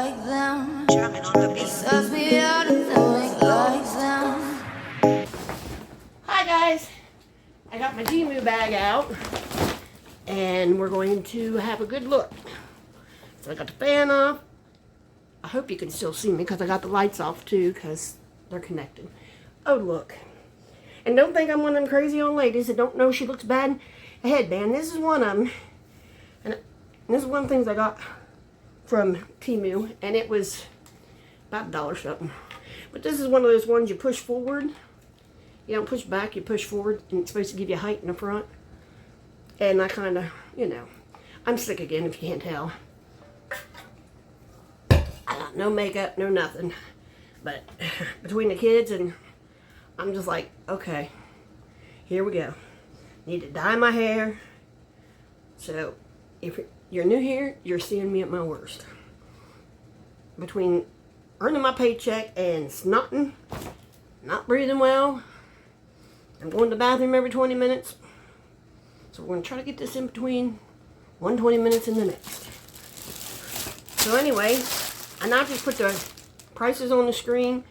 like them. Jamming on the beat. It serves me out and then like them. Hi guys, I got my Temu bag out and we're going to have a good look. So I got the fan off. I hope you can still see me because I got the lights off too because they're connected. Oh look. And don't think I'm one of them crazy old ladies that don't know she looks bad. A headband. This is one of them. And this is one of the things I got from Temu. And it was about $1 something. But this is one of those ones you push forward. You don't push back, you push forward. And it's supposed to give you height in the front. And I kind of, you know. I'm sick again if you can't tell. I got no makeup, no nothing. But between the kids and I'm just like, okay, here we go. Need to dye my hair. So if you're new here, you're seeing me at my worst. Between earning my paycheck and snotting, not breathing well, I'm going to the bathroom every 20 minutes. So we're going to try to get this in between 1 20 minutes and the next. So anyway, I now just put the prices on the screen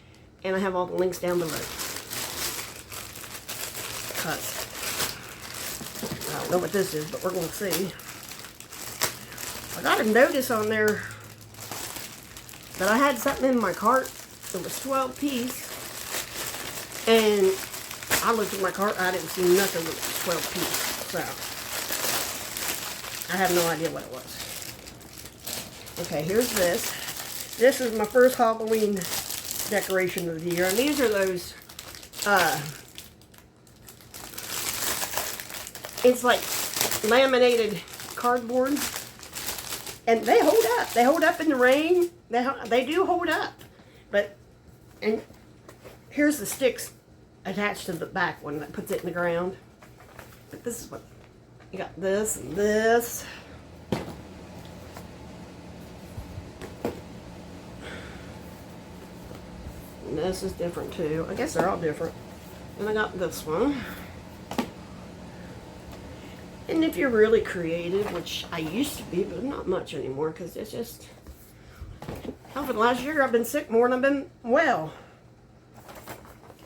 and I have all the links down below. Because I don't know what this is, but we're going to see. I got a notice on there that I had something in my cart. It was 12 piece. And I looked at my cart, I didn't see nothing with 12 piece. So, I have no idea what it was. Okay, here's this. This is my first Halloween decoration of the year. And these are those, it's like laminated cardboard. And they hold up. They hold up in the rain. They do hold up. But, and here's the sticks attached to the back one that puts it in the ground. But this is what, you got this and this. And this is different too. I guess they're all different. And I got this one. And if you're really creative, which I used to be, but not much anymore, because it's just, over the last year I've been sick more than I've been well.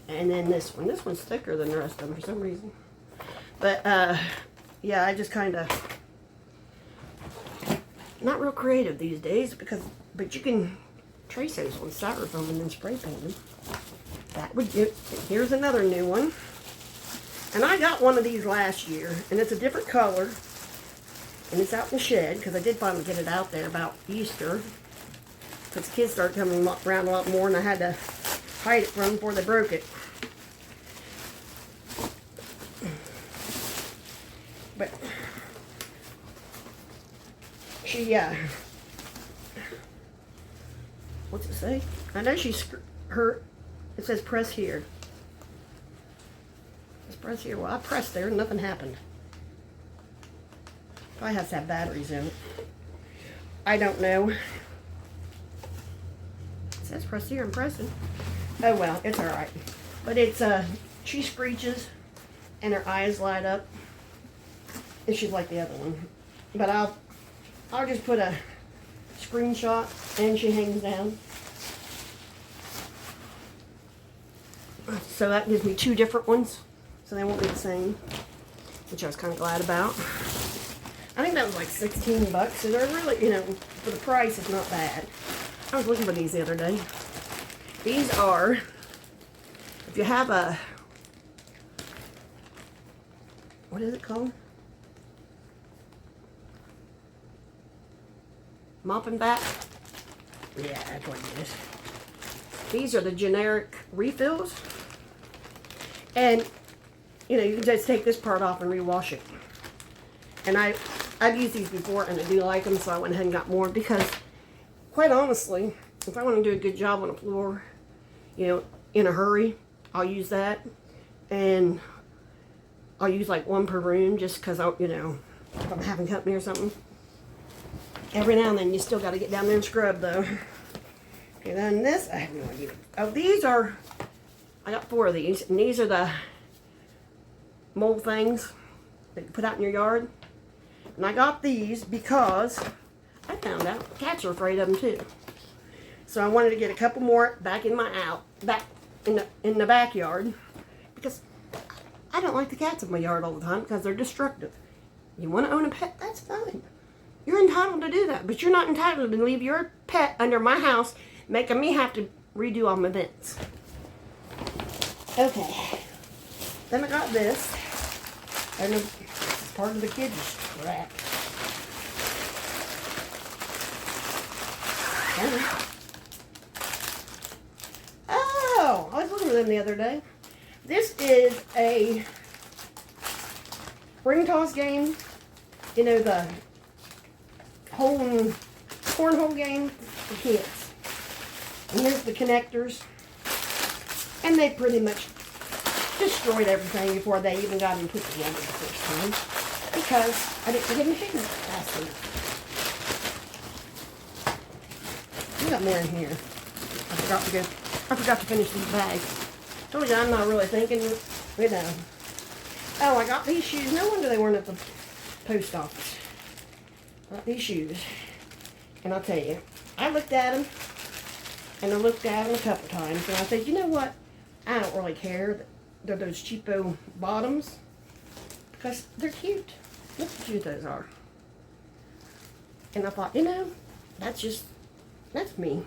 And then this one's thicker than the rest of them for some reason. But, yeah, I just kind of, not real creative these days, but you can trace those on styrofoam and then spray paint them. That would get, here's another new one. And I got one of these last year, and it's a different color, and it's out in the shed, because I did finally get it out there about Easter, because kids started coming around a lot more, and I had to hide it from them before they broke it. But she, what's it say? I know she's, it says press here. Press here. Well, I pressed there and nothing happened. Probably has to have batteries in it. I don't know. It says press here and pressing. Oh well, it's alright. But it's, she screeches and her eyes light up. And she's like the other one. But I'll just put a screenshot and she hangs down. So that gives me 2 different ones. So they won't be the same, which I was kind of glad about. I think that was like 16 bucks. So they're really, you know, for the price, it's not bad. I was looking for these the other day. These are, if you have a, what is it called? Mopvac? Yeah, that's what it is. These are the generic refills. And you know, you can just take this part off and rewash it. And I've used these before and I do like them, so I went ahead and got more because, quite honestly, if I want to do a good job on the floor, you know, in a hurry, I'll use that. And I'll use like 1 per room just because, you know, if I'm having company or something. Every now and then you still got to get down there and scrub though. Okay, then this, I have no idea. Oh, these are, I got 4 of these, and these are the mold things that you put out in your yard. And I got these because I found out cats are afraid of them too. So I wanted to get a couple more back in the backyard, because I don't like the cats in my yard all the time because they're destructive. You want to own a pet? That's fine. You're entitled to do that, but you're not entitled to leave your pet under my house, making me have to redo all my vents. Okay. Then I got this. And it's part of the kids' crap. Oh, I was looking at them the other day. This is a ring toss game. You know, the cornhole game for kids. And here's the connectors. And they pretty much destroyed everything before they even got them put together the first time. Because I didn't get them hidden fast enough. We got more in here. I forgot to finish these bags. Told you I'm not really thinking, you know. Oh, I got these shoes. No wonder they weren't at the post office. I got these shoes. And I'll tell you, I looked at them, and I looked at them a couple times, and I said, you know what? I don't really care that they're those cheapo bottoms, because they're cute. Look how cute those are. And I thought, you know, that's me.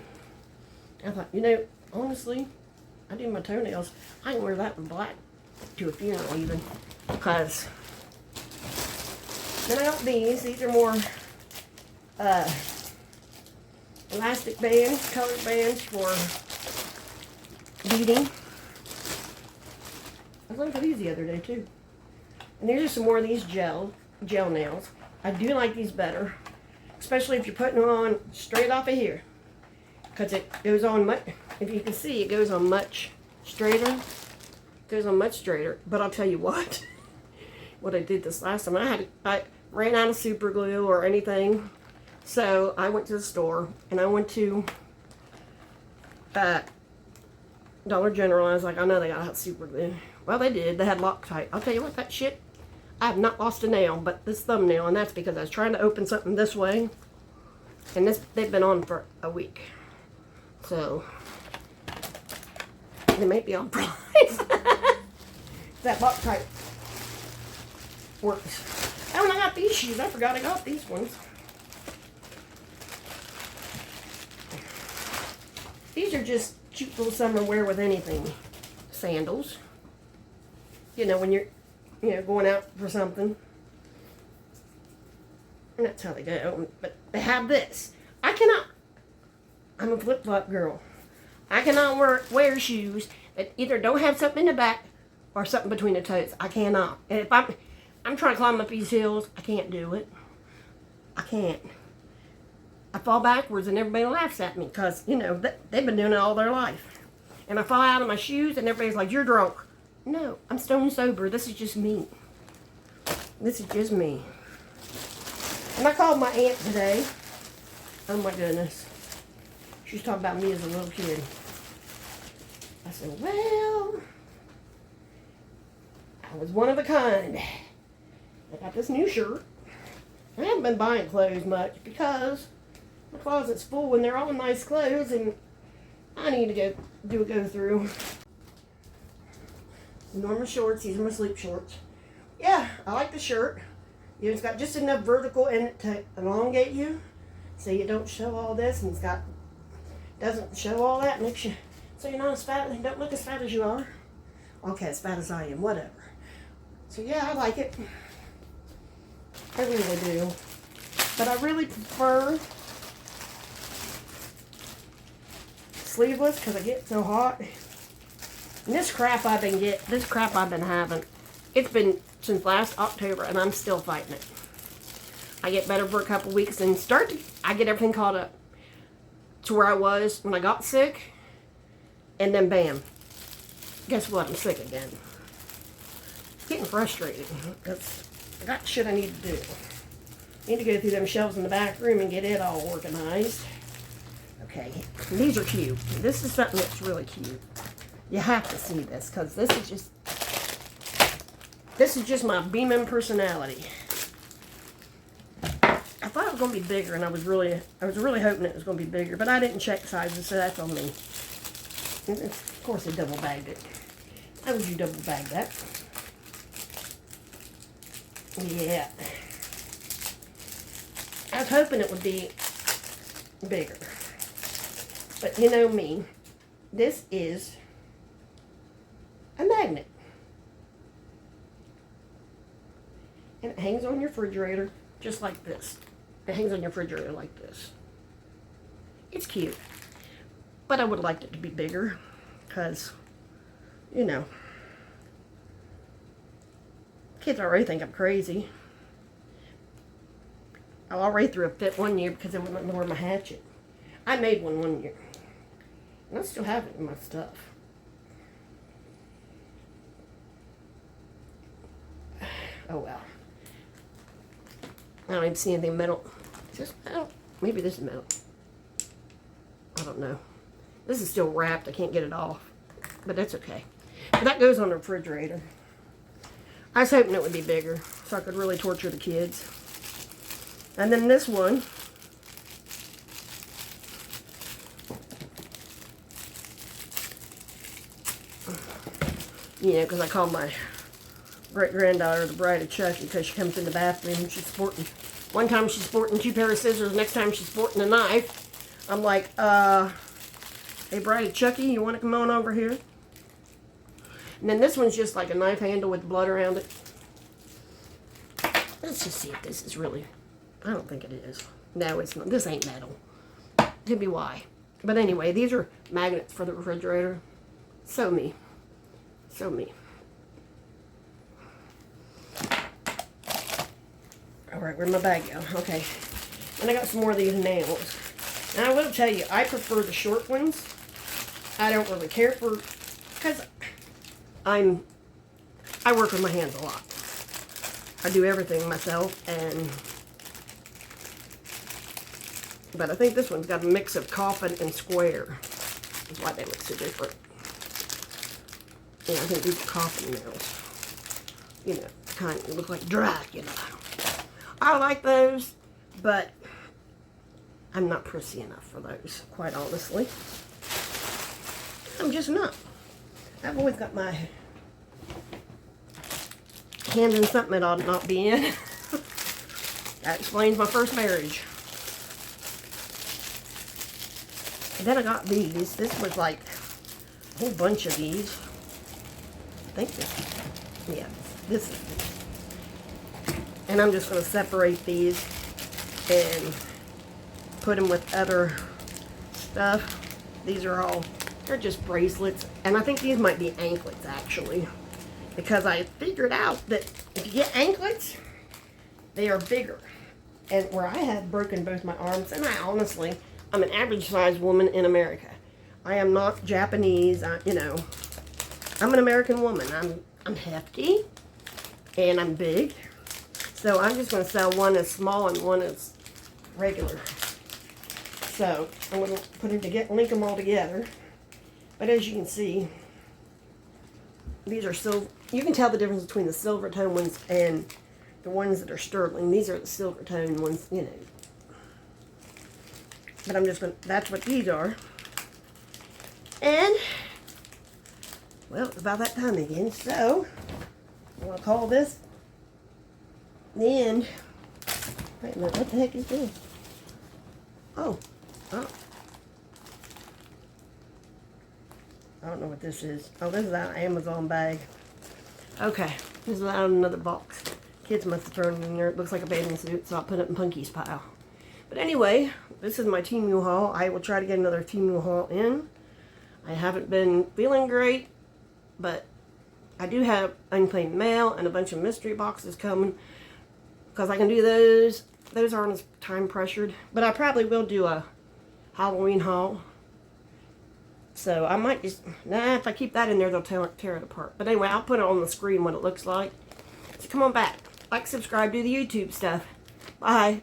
I thought, you know, honestly, I do my toenails. I can wear that in black to a funeral even, because then I got these. These are more elastic bands, colored bands for beading. I was looking for these the other day too. And these are some more of these gel nails. I do like these better, especially if you're putting them on straight off of here, because it goes on much. If you can see, it goes on much straighter. It goes on much straighter. But I'll tell you what. What I did this last time, I ran out of super glue or anything, so I went to the store and I went to Dollar General. I was like, I know they got super glue. Well, they did. They had Loctite. I'll tell you what, that shit. I have not lost a nail, but this thumbnail, and that's because I was trying to open something this way, and they've been on for a week, so they may be on price. That Loctite works. Oh, and I got these shoes. I forgot I got these ones. These are just cute little summer wear with anything. Sandals. You know, when you're, going out for something. And that's how they go. But they have this. I'm a flip-flop girl. I cannot wear shoes that either don't have something in the back or something between the toes. I cannot. And if I'm trying to climb up these hills, I can't do it. I can't. I fall backwards and everybody laughs at me because, they've been doing it all their life. And I fall out of my shoes and everybody's like, you're drunk. No, I'm stone sober. This is just me. This is just me. And I called my aunt today. Oh my goodness. She was talking about me as a little kid. I said, well, I was one of a kind. I got this new shirt. I haven't been buying clothes much because my closet's full and they're all nice clothes and I need to go through. Normal shorts. These are my sleep shorts. Yeah, I like the shirt. It's got just enough vertical in it to elongate you, so you don't show all this, and doesn't show all that. Makes you so you're not as fat. You don't look as fat as you are. Okay, as fat as I am. Whatever. So yeah, I like it. I really do. But I really prefer sleeveless because I get so hot. And this crap I've been having, it's been since last October, and I'm still fighting it. I get better for a couple weeks, and I get everything caught up to where I was when I got sick, and then bam, guess what? I'm sick again. Getting frustrated. I got shit I need to do. I need to go through them shelves in the back room and get it all organized. Okay, these are cute. This is something that's really cute. You have to see this, because this is just my beaming personality. I thought it was going to be bigger, and I was really hoping it was going to be bigger, but I didn't check sizes, so that's on me. And of course, they double bagged it. How would you double bag that? Yeah. I was hoping it would be bigger. But you know me, this is a magnet. And it hangs on your refrigerator just like this. It hangs on your refrigerator like this. It's cute. But I would have liked it to be bigger because, you know, kids already think I'm crazy. I already threw a fit one year because I wouldn't let me wear my hatchet. I made one year. And I still have it in my stuff. Oh well. I don't even see anything metal. Is this metal? Maybe this is metal. I don't know. This is still wrapped. I can't get it off. But that's okay. But that goes on the refrigerator. I was hoping it would be bigger so I could really torture the kids. And then this one. You know, because I call my great-granddaughter the Bride of Chucky because she comes in the bathroom and she's sporting. One time she's sporting 2 pairs of scissors, next time she's sporting a knife. I'm like, hey, Bride of Chucky, you want to come on over here? And then this one's just like a knife handle with blood around it. Let's just see if this is really... I don't think it is. No, it's not. This ain't metal. Could be why. But anyway, these are magnets for the refrigerator. So me. So me. Alright, where'd my bag go? Okay. And I got some more of these nails. And I will tell you, I prefer the short ones. I don't really care for... Because I work with my hands a lot. I do everything myself, and... But I think this one's got a mix of Coffin and square. That's why they look so different. Yeah, I think these are Coffin nails. You know, kind of look like Dracula. I like those, but I'm not prissy enough for those, quite honestly. I'm just not. I've always got my hands in something that ought not be in. That explains my first marriage. And then I got these. This was like a whole bunch of these. I think this, yeah, this is. And I'm just going to separate these and put them with other stuff. These are all, they're just bracelets. And I think these might be anklets, actually. Because I figured out that if you get anklets, they are bigger. And where I had broken both my arms, and I honestly, I'm an average-sized woman in America. I am not Japanese, you know. I'm an American woman. I'm hefty, and I'm big. So I'm just going to sell one as small and one as regular. So I'm going to put them together, link them all together. But as you can see, these are silver. You can tell the difference between the Silverstone ones and the ones that are sterling. These are the Silverstone ones, you know. But I'm just going to, that's what these are. And, well, it's about that time again. So, I'm going to call this the end. Wait a minute, what the heck is this? Oh. I don't know what this is. Oh, this is out of an Amazon bag. Okay, this is out of another box. Kids must have thrown it in there. It looks like a bathing suit, so I'll put it in Punky's pile. But anyway, this is my Temu haul. I will try to get another Temu haul in. I haven't been feeling great, but I do have unclaimed mail and a bunch of mystery boxes coming because I can do those. Those aren't as time pressured, but I probably will do a Halloween haul. So I might just, if I keep that in there, they'll tear it apart. But anyway, I'll put it on the screen what it looks like. So come on back. Like, subscribe, do the YouTube stuff. Bye.